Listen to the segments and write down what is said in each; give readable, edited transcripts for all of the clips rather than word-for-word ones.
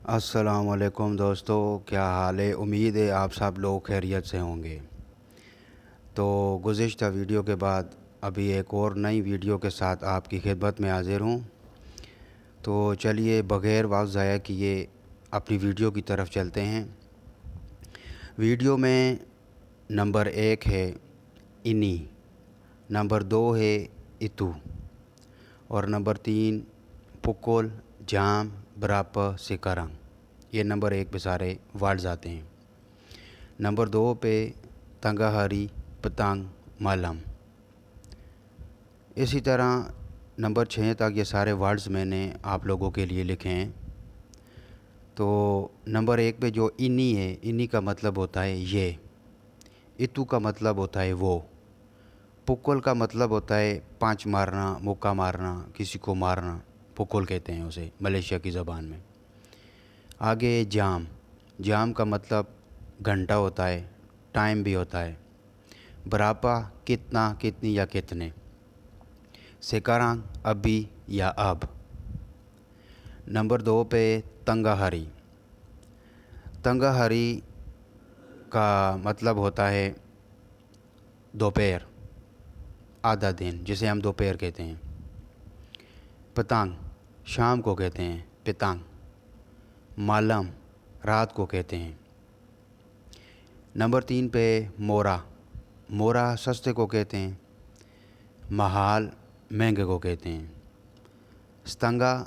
अस्सलामुअलैकुम दोस्तों, क्या हाल है। उम्मीद है आप सब लोग खैरियत से होंगे। तो गुज़िश्ता वीडियो के बाद अभी एक और नई वीडियो के साथ आपकी खिदमत में हाज़िर हूँ। तो चलिए बग़ैर वक्त ज़ाया किए अपनी वीडियो की तरफ चलते हैं। वीडियो में नंबर 1 है इनी, नंबर 2 है इतू और नंबर 3 पुकुल, जाम, बराप, सिकारंग। ये नंबर 1 पे सारे वर्ड्स आते हैं। नंबर 2 पे तंगाहरी, पतंग, मालम। इसी तरह नंबर 6 तक ये सारे वर्ड्स मैंने आप लोगों के लिए लिखे हैं। तो नंबर 1 पे जो इन्नी है, इन्नी का मतलब होता है ये। इतू का मतलब होता है वो। पुक्कल का मतलब होता है पांच मारना, मुक्का मारना, किसी को मारना। पुक्कल कहते हैं उसे मलेशिया की ज़बान में। आगे जाम। जाम का मतलब घंटा होता है, टाइम भी होता है। बरापा कितना, कितनी या कितने। सेकारांग अभी या अब। नंबर 2 पे तंगाहरी। तंगाहरी का मतलब होता है दोपहर, आधा दिन, जिसे हम दोपहर कहते हैं। पतंग शाम को कहते हैं पतंग। मालम रात को कहते हैं। नंबर 3 पे मोरा। मोरा सस्ते को कहते हैं। महाल महंगे को कहते हैं। स्तंगा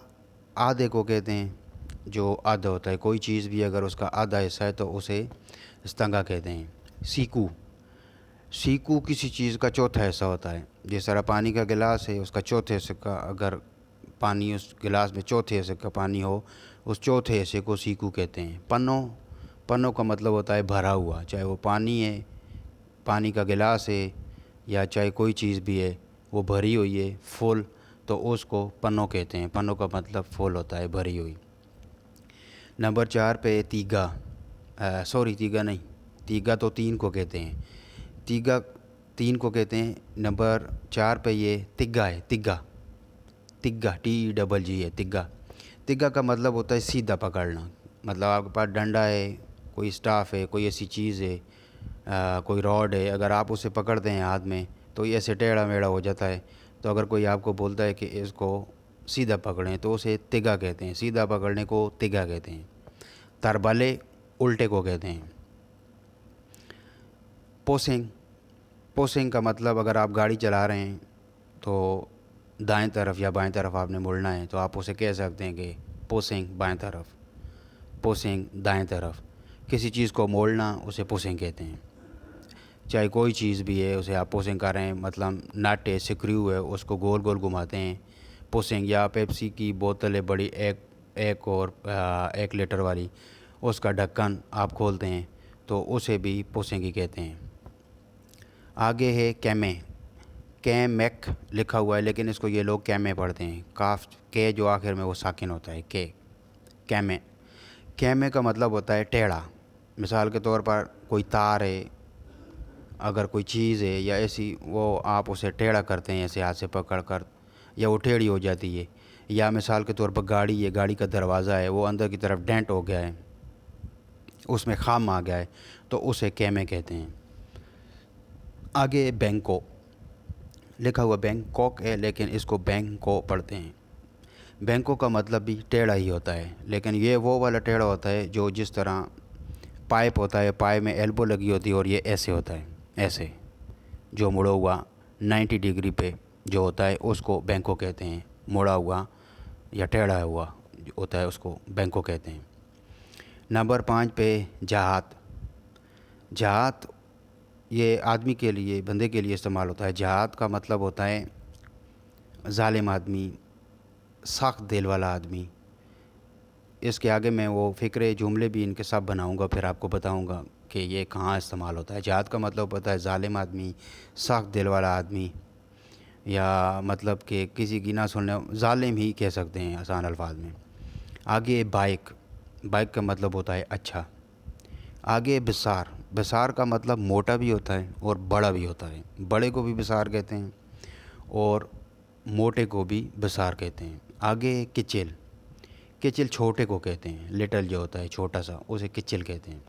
आधे को कहते हैं, जो आधा होता है। कोई चीज़ भी अगर उसका आधा हिस्सा है तो उसे स्तंगा कहते हैं। सीकू। सीकू किसी चीज़ का चौथा हिस्सा होता है। जिस तरह पानी का गिलास है, उसका चौथे हिस्से का अगर पानी, उस गिलास में चौथे हिस्से का पानी हो, उस चौथे हिस्से को सीकू कहते हैं। पन्नों। पन्नों का मतलब होता है भरा हुआ, चाहे वो पानी है, पानी का गिलास है, या चाहे कोई चीज़ भी है वो भरी हुई है, फुल, तो उसको पन्नों कहते हैं। पन्नों का मतलब फुल होता है, भरी हुई। नंबर 4 पे तीगा। सॉरी, तीगा नहीं, तीगा तो 3 को कहते हैं। तीगा 3 को कहते हैं। नंबर 4 पे ये तिग्गा है। तिग्गा, तिग्गा TGG है तिग्गा। तिग्गा का मतलब होता है सीधा पकड़ना। मतलब आपके पास डंडा है, कोई स्टाफ है, कोई ऐसी चीज़ है, कोई रॉड है, अगर आप उसे पकड़ते हैं हाथ में तो ये ऐसे टेढ़ा मेढ़ा हो जाता है। तो अगर कोई आपको बोलता है कि इसको सीधा पकड़ें तो उसे तिग्गा कहते हैं। सीधा पकड़ने को तिग्गा कहते हैं। तरबले उल्टे को कहते हैं। पोसिंग। पोसिंग का मतलब अगर आप गाड़ी चला रहे हैं तो दाएं तरफ या बाएं तरफ आपने मुड़ना है तो आप उसे कह सकते हैं कि पोसिंग बाएं तरफ, पोसिंग दाएं तरफ। किसी चीज़ को मोड़ना उसे पोसिंग कहते हैं। चाहे कोई चीज़ भी है उसे आप पोसिंग कर रहे हैं, मतलब नट है, स्क्रू है, उसको गोल गोल घुमाते हैं, पोसिंग। या पेप्सी की बोतल है बड़ी, एक और 1 लीटर वाली, उसका ढक्कन आप खोलते हैं तो उसे भी पोसिंग ही कहते हैं। आगे है कैमे। कैमेक लिखा हुआ है लेकिन इसको ये लोग कैमे पढ़ते हैं। काफ के जो आखिर में वो साकिन होता है, के। कैमे। कैमे का मतलब होता है टेढ़ा। मिसाल के तौर पर कोई तार है, अगर कोई चीज़ है या ऐसी, वो आप उसे टेढ़ा करते हैं ऐसे हाथ से पकड़ कर, या वो टेढ़ी हो जाती है। या मिसाल के तौर पर गाड़ी है, गाड़ी का दरवाज़ा है, वो अंदर की तरफ डेंट हो गया है, उसमें खाम आ गया है, तो उसे कैमे कहते हैं। आगे बैंको लिखा हुआ, बैंकॉक है लेकिन इसको बैंको पढ़ते हैं। बैंको का मतलब भी टेढ़ा ही होता है, लेकिन ये वो वाला टेढ़ा होता है जो जिस तरह पाइप होता है, पाइप में एल्बो लगी होती है और ये ऐसे होता है, ऐसे जो मुड़ा हुआ 90 डिग्री पे जो होता है उसको बैंको कहते हैं। मुड़ा हुआ या टेढ़ा हुआ जो होता है उसको बैंको कहते हैं। नंबर 5 पे जहात। जहात ये आदमी के लिए, बंदे के लिए इस्तेमाल होता है। जहात का मतलब होता है ज़ालिम आदमी, सख्त दिल वाला आदमी। इसके आगे मैं वो फ़िक्रे जुमले भी इनके सब बनाऊंगा, फिर आपको बताऊंगा कि ये कहाँ इस्तेमाल होता है। जहाद का मतलब होता है ज़ालिम आदमी, सख्त दिल वाला आदमी, या मतलब कि किसी की ना सुनने, ज़ालिम ही कह सकते हैं आसान अल्फाज में। आगे बाइक। बाइक का मतलब होता है अच्छा। आगे बिसार। बिसार का मतलब मोटा भी होता है और बड़ा भी होता है। बड़े को भी बिसार कहते हैं और मोटे को भी बिसार कहते हैं। आगे किचेल। किचिल छोटे को कहते हैं, लिटल जो होता है छोटा सा, उसे किचिल कहते हैं।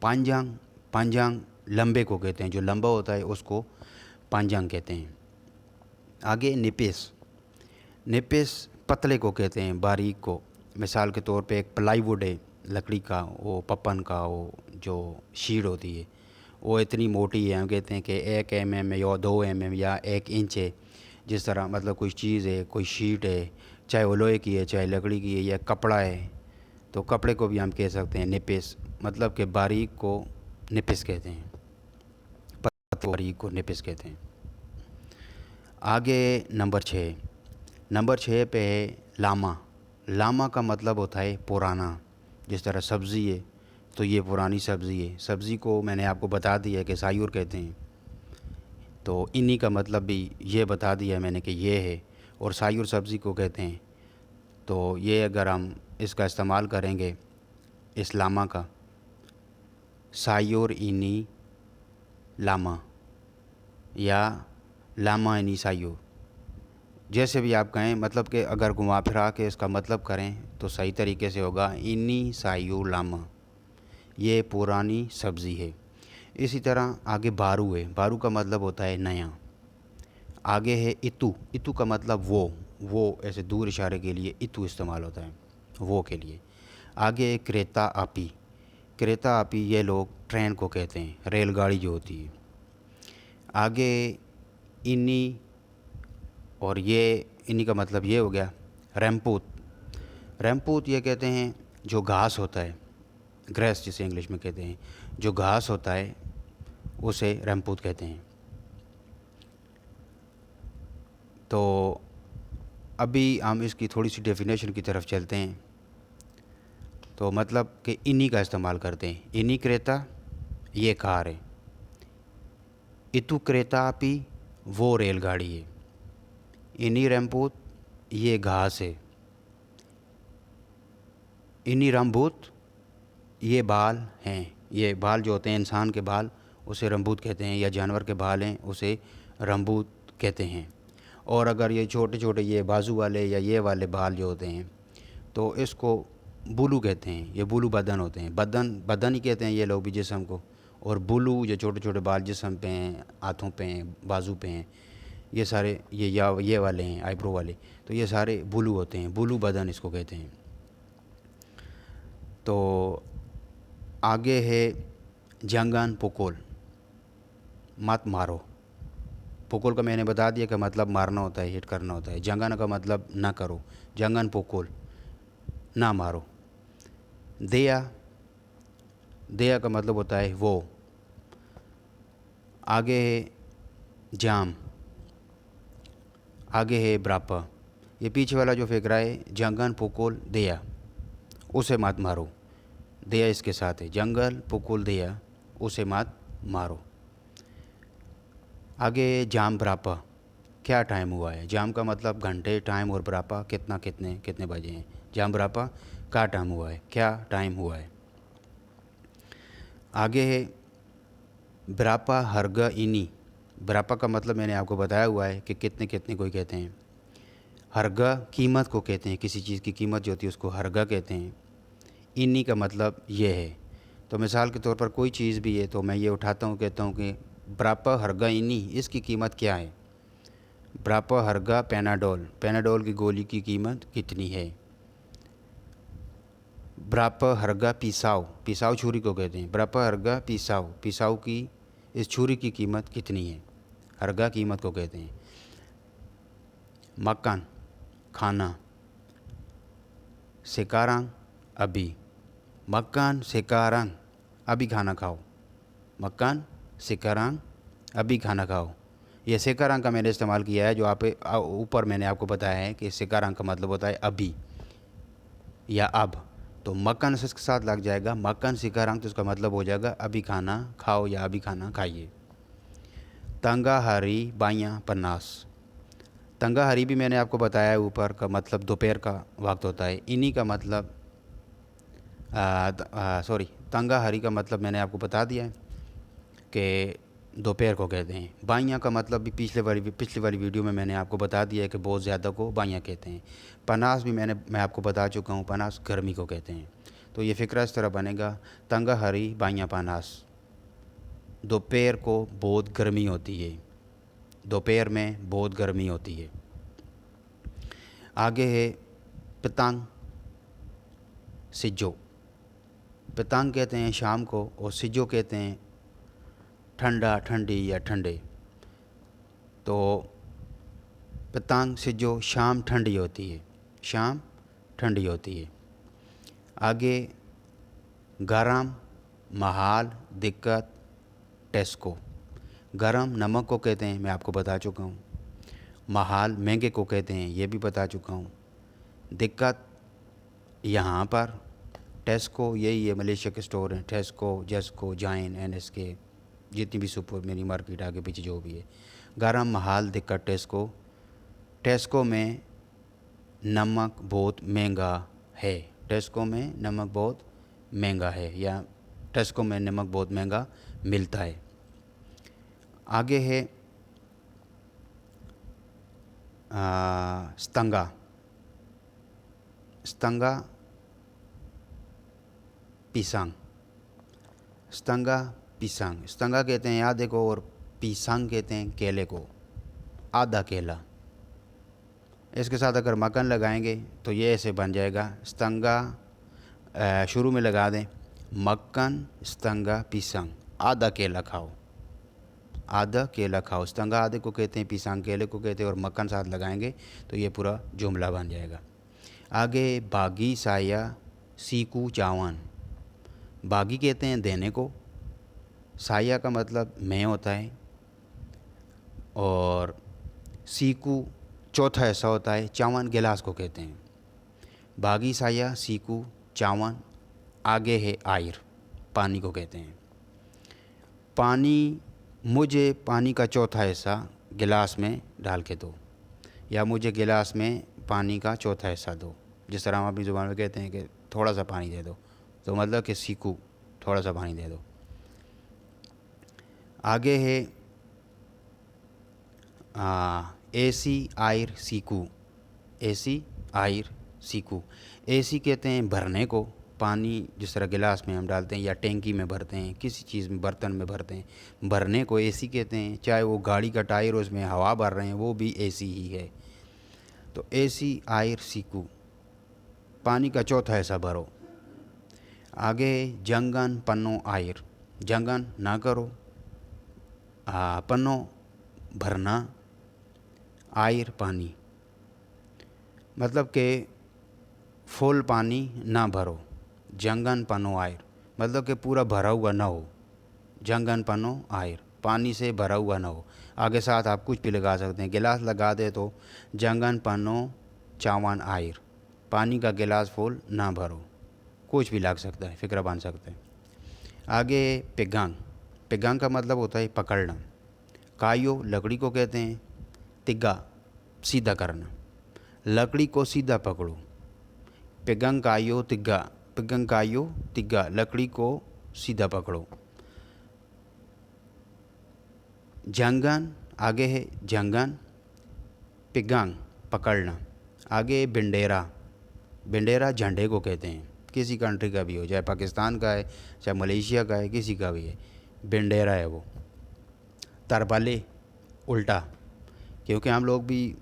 पांजांग, पांजांग लंबे को कहते हैं, जो लंबा होता है उसको पांजांग कहते हैं। आगे निपिस, निपिस पतले को कहते हैं, बारीक को। मिसाल के तौर पे एक प्लाईवुड है लकड़ी का, वो पपन का वो जो शीट होती है वो इतनी मोटी है, हम कहते हैं कि 1 mm या 2 mm या 1 इंच है। जिस तरह मतलब कोई चीज़ है, कोई शीट है, चाहे वो लोहे की है चाहे लकड़ी की है या कपड़ा है, तो कपड़े को भी हम कह सकते हैं निपिस, मतलब कि बारीक को निपिस कहते हैं, बारीक को निपिस कहते हैं। आगे नंबर 6 पे है लामा। लामा का मतलब होता है पुराना। जिस तरह सब्ज़ी है तो ये पुरानी सब्ज़ी है, सब्ज़ी को मैंने आपको बता दिया कि सायूर कहते हैं, तो इन्हीं का मतलब भी ये बता दिया मैंने कि ये है, और सायूर सब्ज़ी को कहते हैं। तो ये अगर हम इसका इस्तेमाल करेंगे इस लामा का, सायूर इनी लामा या लामा इनी सायूर, जैसे भी आप कहें, मतलब कि अगर घुमा फिरा के इसका मतलब करें तो सही तरीके से होगा इनी सायूर लामा, ये पुरानी सब्ज़ी है। इसी तरह आगे बारू है, बारू का मतलब होता है नया। आगे है इतू, इतू का मतलब वो ऐसे दूर इशारे के लिए इतू इस्तेमाल होता है, वो के लिए। आगे है क्रेता आपी, क्रेता आपी ये लोग ट्रेन को कहते हैं, रेलगाड़ी जो होती है। आगे इन्नी, और ये इन्हीं का मतलब ये हो गया रैमपूत। रैमपूत ये कहते हैं जो घास होता है, ग्रेस जिसे इंग्लिश में कहते हैं, जो घास होता है उसे रैमपूत कहते हैं। तो अभी हम इसकी थोड़ी सी डेफिनेशन की तरफ चलते हैं। तो मतलब कि इन्हीं का इस्तेमाल करते हैं। इन्हीं क्रेता ये कार है, इतु क्रेता आपी वो रेलगाड़ी है, इन्हीं रैमपूत ये घास है, इन्हीं रंबूत ये बाल हैं। ये बाल जो होते हैं इंसान के बाल उसे रंबूत कहते हैं, या जानवर के बाल हैं उसे रंबूत कहते हैं। और अगर ये छोटे छोटे ये बाजू वाले या ये वाले बाल जो होते हैं तो इसको बुलू कहते हैं, ये बुलू बदन होते हैं, बदन ही कहते हैं ये लोग भी जिस्म को। और बुलू जो छोटे छोटे बाल जिस्म पे हैं, हाथों पे हैं, बाजू पे हैं, ये सारे ये वाले हैं आईब्रो वाले, तो ये सारे बुलू होते हैं, बुलू बदन इसको कहते हैं। तो आगे है जंगन पुकुल, मत मारो। पुकुल का मैंने बता दिया कि मतलब मारना होता है, हिट करना होता है। जंगन का मतलब ना करो, जंगन पुकुल ना मारो। दया, दया का मतलब होता है वो। आगे है जाम, आगे है ब्रापा। ये पीछे वाला जो फेंक रहा है जंगन पुकुल दया, उसे मत मारो। दया इसके साथ है, जंगल पुकुल दया, उसे मत मारो। आगे जाम ब्रापा, क्या टाइम हुआ है। जाम का मतलब घंटे, टाइम, और ब्रापा कितना, कितने कितने बजे हैं। जाम ब्रापा क्या टाइम हुआ है, क्या टाइम हुआ है। आगे है ब्रापा हरगा इनी। ब्रापा का मतलब मैंने आपको बताया हुआ है कि कितने कितने कोई कहते हैं। हरगा कीमत को कहते हैं, किसी चीज़ की कीमत जो होती है उसको हरगा कहते हैं। इन्नी का मतलब ये है। तो मिसाल के तौर पर कोई चीज़ भी है तो मैं ये उठाता हूँ, कहता हूँ कि ब्रापा हरगा इन्नी, इसकी कीमत क्या है। ब्रापा हरगा पेनाडोल, पेनाडोल की गोली की कीमत कितनी है। ब्रापा हरगा पिसाव, पिसाव छुरी को कहते हैं। ब्रापा हरगा पिसाव, पिसाव की इस छुरी की कीमत कितनी है, हरगा कीमत को कहते हैं। मकान खाना, सेकारांग अभी, मकान सेकारांग अभी खाना खाओ, मकान सेकारांग अभी खाना खाओ। ये सेकारांग का मैंने इस्तेमाल किया है, जो आप ऊपर मैंने आपको बताया है कि सेकारांग का मतलब होता है अभी या अब। तो मकान से इसके साथ लग जाएगा मकान सेकारांग, तो इसका मतलब हो जाएगा अभी खाना खाओ या अभी खाना खाइए। तंगा हरी बाइयाँ पन्नास, तंगा हरी भी मैंने आपको बताया है ऊपर का मतलब दोपहर का वक्त होता है। इन्हीं का मतलब तंगा हरी का मतलब मैंने आपको बता दिया है कि दोपहर को कहते हैं। बाइयाँ का मतलब भी पिछली वाली वीडियो में मैंने आपको बता दिया है कि बहुत ज़्यादा को बाइयाँ कहते हैं। पनास भी मैं आपको बता चुका हूँ, पनास गर्मी को कहते हैं। तो ये फ़िक्रा इस तरह बनेगा, तंगा हरी बाइयाँ पनास, दोपहर को बहुत गर्मी होती है, दोपहर में बहुत गर्मी होती है। आगे है पतंग सिज्जो। पतंग कहते हैं शाम को और सिज्जो कहते हैं ठंडा, ठंडी या ठंडे। तो पतंग सिज्जो शाम ठंडी होती है, शाम ठंडी होती है। आगे गरम महाल दिक्कत टेस्को। गरम नमक को कहते हैं, मैं आपको बता चुका हूँ। महाल महंगे को कहते हैं, ये भी बता चुका हूँ। दिक्कत यहाँ पर टेस्को यही है, मलेशिया के स्टोर हैं, टेस्को, जेस्को, जाइन, NSK, जितनी भी सुपर मेरी मार्केट आगे पीछे जो भी है। गरम महाल दिक्कत टेस्को। टेस्को में नमक बहुत महंगा है, टेस्को में नमक बहुत महंगा है, या टेस्को में नमक बहुत महंगा मिलता है। आगे है स्तंगा। स्तंगा पिसंग। स्तंगा पिसंग, स्तंगा कहते हैं आधे को और पिसंग कहते हैं केले को, आधा केला। इसके साथ अगर मक्खन लगाएंगे तो ये ऐसे बन जाएगा, स्तंगा शुरू में लगा दें, मक्खन स्तंगा पिसंग, आधा केला खाओ, आधा केला खाओ। स्तंगा आधे को कहते हैं, पिसंग केले को कहते हैं, और मक्खन साथ लगाएंगे तो ये पूरा जुमला बन जाएगा। आगे बागी साया सीकू चावन। बागी कहते हैं देने को, साया का मतलब मैं होता है, और सीकू चौथा ऐसा होता है, चावन गिलास को कहते हैं। बागी साया सीकू चावन। आगे है आयर, पानी को कहते हैं। पानी, मुझे पानी का चौथा हिस्सा गिलास में डाल के दो, या मुझे गिलास में पानी का चौथा हिस्सा दो। जिस तरह हम अपनी ज़ुबान में कहते हैं कि थोड़ा सा पानी दे दो, तो मतलब कि सीकू, थोड़ा सा पानी दे दो। आगे है एसी आयर सीकू। एसी आयर सीकू। एसी कहते हैं भरने को, पानी जिस तरह गिलास में हम डालते हैं या टैंकी में भरते हैं, किसी चीज़ में बर्तन में भरते हैं, भरने को एसी कहते हैं। चाहे वो गाड़ी का टायर उसमें हवा भर रहे हैं, वो भी एसी ही है। तो एसी आयर सीकू, पानी का चौथा हिस्सा भरो। आगे जंगन पन्नो आयर। जंगन ना करो, पन्नो भरना, आयर पानी, मतलब कि फुल पानी ना भरो। जंगन पनो आयर मतलब कि पूरा भरा हुआ ना हो, जंगन पनो आयर, पानी से भरा हुआ ना हो। आगे साथ आप कुछ भी लगा सकते हैं, गिलास लगा दे तो जंगन पनो चावन आयर, पानी का गिलास फुल ना भरो, कुछ भी लग सकता है, फिक्रा बन सकता है। आगे पेगांग। पेगांग का मतलब होता है पकड़ना। कायो लकड़ी को कहते हैं, तिग्गा सीधा करना, लकड़ी को सीधा पकड़ो। पेगांग कायो तिग्गा, पेगांग कायो तिग्गा, लकड़ी को सीधा पकड़ो। जंगन, आगे है जंगन, पेगांग पकड़ना। आगे बिंडेरा। बिंडेरा झंडे को कहते हैं, किसी कंट्री का भी हो, चाहे पाकिस्तान का है, चाहे मलेशिया का है, किसी का भी है, बिंडेरा है वो। तरबले उल्टा, क्योंकि हम लोग भी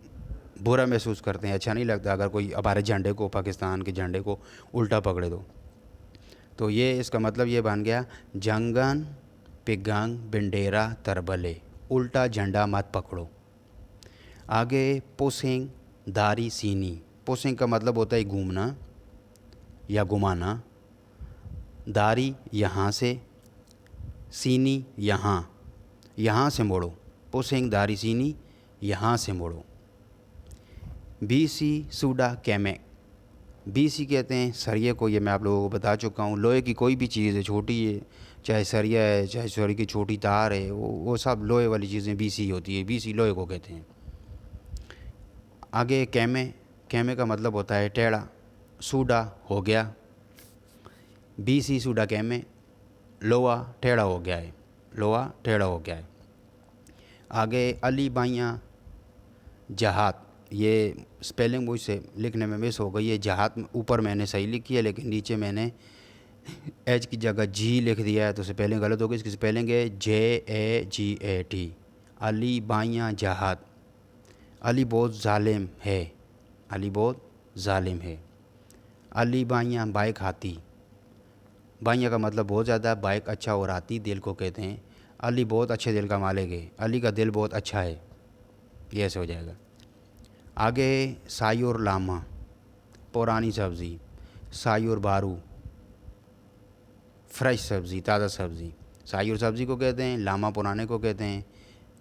बुरा महसूस करते हैं, अच्छा नहीं लगता अगर कोई हमारे झंडे को, पाकिस्तान के झंडे को उल्टा पकड़े तो ये इसका मतलब ये बन गया, जंगन पेगांग बिंडेरा तरबले, उल्टा झंडा मत पकड़ो। आगे पोसेंग दारी सीनी। पोसेंग का मतलब होता है घूमना या घुमाना। दारी यहाँ से, सीनी यहाँ, यहाँ से मोड़ो। पोसेंग दारी सीनी, यहाँ से मोड़ो। बीसी सूडा कैमेक। बीसी कहते हैं सरिये को, ये मैं आप लोगों को बता चुका हूँ। लोहे की कोई भी चीज़ है, छोटी है, चाहे सरिया है, चाहे सरिये की छोटी तार है, वो सब लोहे वाली चीज़ें बीसी होती है, बीसी लोहे को कहते हैं। आगे कैमे। कैमे का मतलब होता है टेढ़ा। सूडा हो गया, बीसी सूडा कैमे, लोहा टेढ़ा हो गया है, लोहा टेढ़ा हो गया है। आगे अली बाइयाँ जहात, ये स्पेलिंग मुझसे लिखने में मिस हो गई है। जहात ऊपर मैंने सही लिखी है लेकिन नीचे मैंने एच की जगह जी लिख दिया है, तो स्पेलिंग गलत हो गई। इसकी स्पेलिंग है JAGAT। अली बाइयाँ जहात। अली बहुत ज़ालिम है, अली बहुत ज़ालिम है। अली बाइयाँ बाइक हाथी, बाइयाँ का मतलब बहुत ज़्यादा, बाइक अच्छा और हाथी दिल को कहते हैं। अली बहुत अच्छे दिल का मालिक है, अली का दिल बहुत अच्छा है, ये ऐसे हो जाएगा। आगे सायूर लामा, पुरानी सब्ज़ी। सायूर बारू, फ्रेश सब्ज़ी, ताज़ा सब्ज़ी। सायूर सब्ज़ी को कहते हैं, लामा पुराने को कहते हैं,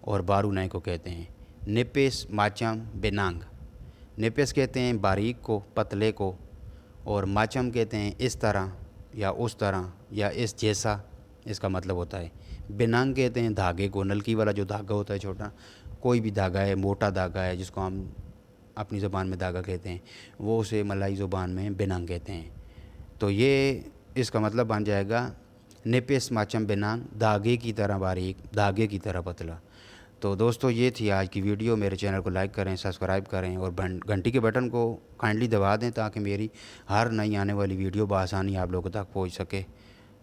और बारू नए को कहते हैं। निपेस माचम बेनांग, निपेस कहते हैं बारीक को, पतले को, और माचम कहते हैं इस तरह या उस तरह या इस जैसा, इसका मतलब होता है। बेनांग कहते हैं धागे को, नलकी वाला जो धागा होता है छोटा, कोई भी धागा है, मोटा धागा है जिसको हम अपनी ज़ुबान में धागा कहते हैं, वो उसे मलाई ज़ुबान में बेनांग कहते हैं। तो ये इसका मतलब बन जाएगा नेपेस माचम बेनांग, धागे की तरह बारीक, धागे की तरह पतला। तो दोस्तों ये थी आज की वीडियो। मेरे चैनल को लाइक करें, सब्सक्राइब करें और घंटी के बटन को काइंडली दबा दें ताकि मेरी हर नई आने वाली वीडियो बआसानी आप लोगों तक पहुंच सके।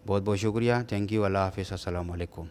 बहुत बहुत शुक्रिया। Thank you. अल्लाह हाफ़िज़। अस्सलाम वालेकुम।